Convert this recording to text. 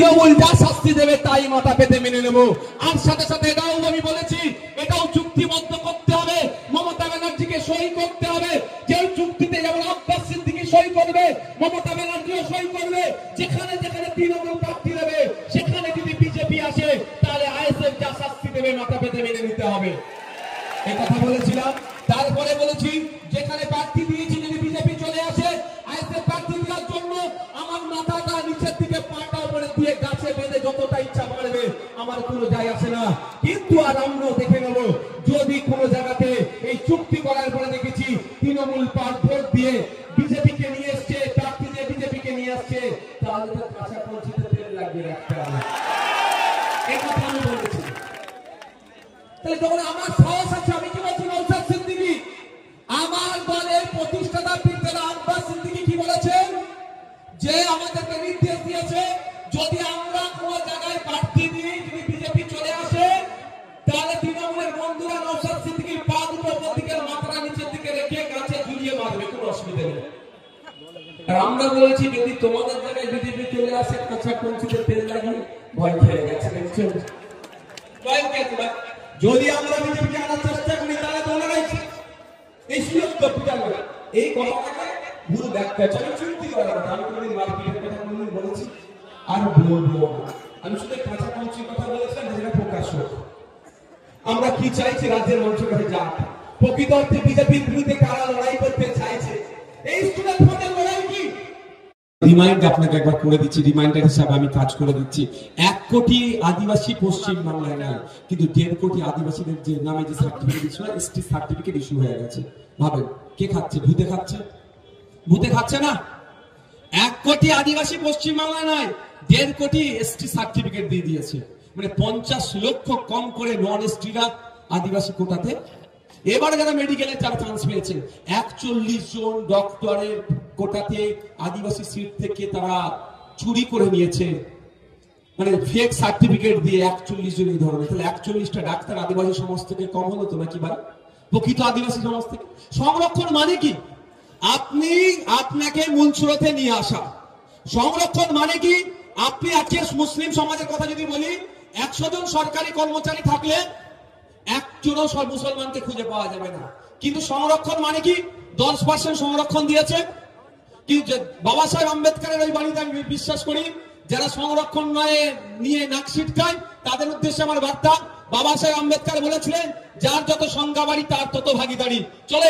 তৃণমূল যা শাস্তি দেবে তাই মাথা পেতে মেনে নেব। আর সাথে সাথে এটাও আমি বলেছি, এটাও চুক্তিবদ্ধ করতে হবে, মমতা ব্যানার্জিকে সই করতে হবে। যে চুক্তিতে যেমন আব্বাস সিদ্দিকী সই করবে, মমতা ব্যানার্জিও সই করবে। যেখানে যেখানে তৃণমূল প্রার্থী দেবে সেখানে যদি বিজেপি আসে তাহলে আইএসএফ যা শাস্তি দেবে মাথা পেতে মেনে নিতে হবে। এই কথা বলেছিলাম। তারপরে বলেছি, যেখানে প্রার্থী দিয়েছি যদি বিজেপি চলে আসে, আইএসএফ প্রার্থী দেওয়ার জন্য আমার মাথাটা নিচের দিকে পাটা উপরে দিয়ে গাছে বেঁধে যতটা ইচ্ছা পারবে, আমার কোনো যায় আসে না। কিন্তু আর আমরাও দেখে নেব, যদি কোনো জায়গাতে এই চুক্তি করার পরে দেখেছি তৃণমূল ভোট দিয়ে বিজেপিকে নিয়ে এসছে, প্রার্থী দিয়ে বিজেপিকে নিয়ে আসছে, তাহলে তো কাঁচা কলসিতে তেল লাগবে রাখতে হবে। এই কথা আমি বলেছি। তাহলে যখন আমার সাহস আছে, আমি কি বলছি, নওশাদ সিদ্দিকী আমার দলের প্রতিষ্ঠাতা পিতা আব্বাস সিদ্দিকী কি বলেছেন, যে আমাদেরকে নির্দেশ দিয়েছে যদি আমরা কোন জায়গায় প্রার্থী দিই, যদি বিজেপি চলে আসে, তাহলে তৃণমূলের বন্ধুরা নওশাদ সিদ্দিকীর পা দুটো দিকে মাথা নিচের দিকে রেখে গাছে ঝুলিয়ে মারবে, কোনো অসুবিধা নেই। আর আমরা বলেছি যদি তোমাদের জায়গায় বিজেপি চলে আসে, কাঁচা কলসিতে তেল লাগিয়ে ভয় খেয়ে গেছে। যদি আমরা বিজেপি আনার চেষ্টা করি তাহলে তো ওনারাই এই সুযোগ এই কথাটাকে ভুল ব্যাখ্যা চাই, চুক্তি করার কথা। আমি কোনদিন মার্কেটের কথা কোনদিন বলেছি আর বলবো না। আমি শুধু কাঁচা কলসির কথা বলেছিলাম, যেটা প্রকাশ হোক। আমরা কি চাইছি, রাজ্যের মানুষের কাছে যাক। প্রকৃত অর্থে বিজেপির বিরুদ্ধে কারা লড়াই করতে চাইছে, এই স্টুডেন্ট ভোটের লড়াই কি? রিমাইন্ড আপনাকে একবার করে দিচ্ছি, রিমাইন্ডার হিসাবে আমি কাজ করে দিচ্ছি। 1 কোটি আদিবাসী পশ্চিম বাংলায় নাই, কিন্তু 1.5 কোটি আদিবাসীদের যে নামে যে সার্টিফিকেট ইস্যু হয়, এসটি সার্টিফিকেট ইস্যু হয়ে গেছে। ভাবেন কে খাচ্ছে? ভূতে খাচ্ছে। ভূতে খাচ্ছে না। 1 কোটি আদিবাসী পশ্চিম বাংলায় নাই, 1.5 কোটি এসটি সার্টিফিকেট দিয়ে দিয়েছে। মানে 50 লক্ষ কম করে নন এসটিরা আদিবাসী কোটাতে। এবারে যারা মেডিকেলে যারা চান্স পেয়েছে, 41 জন ডক্টরের কোটাতে আদিবাসী সিট থেকে তারা চুরি করে নিয়েছে, মানে ফেক সার্টিফিকেট দিয়ে 41 জন এই ধরনের। তাহলে 41টা ডাক্তার আদিবাসী সমাজ থেকে কম হলো তো নাকি? ভাই প্রকৃত আদিবাসী সমাজ থেকে। সংরক্ষণ মানে কি? আপনাকে মূল স্রোতে নিয়ে আসা। সংরক্ষণ মানে কি? আপনি আজকে মুসলিম সমাজের কথা যদি বলি, 100 জন সরকারি কর্মচারী থাকলে একজনও সব মুসলমানকে খুঁজে পাওয়া যাবে না। কিন্তু সংরক্ষণ মানে কি? 10% সংরক্ষণ দিয়েছে। কিন্তু বাবা সাহেব আম্বেদকরের ওই বাণীতে আমি বিশ্বাস করি, যারা সংরক্ষণ নিয়ে নাক ছিটকায় তাদের উদ্দেশ্যে আমার বার্তা, বাবা সাহেব আম্বেদকর বলেছিলেন, যার যত সংজ্ঞা বাড়ি তার তত ভাগিদারি। চলে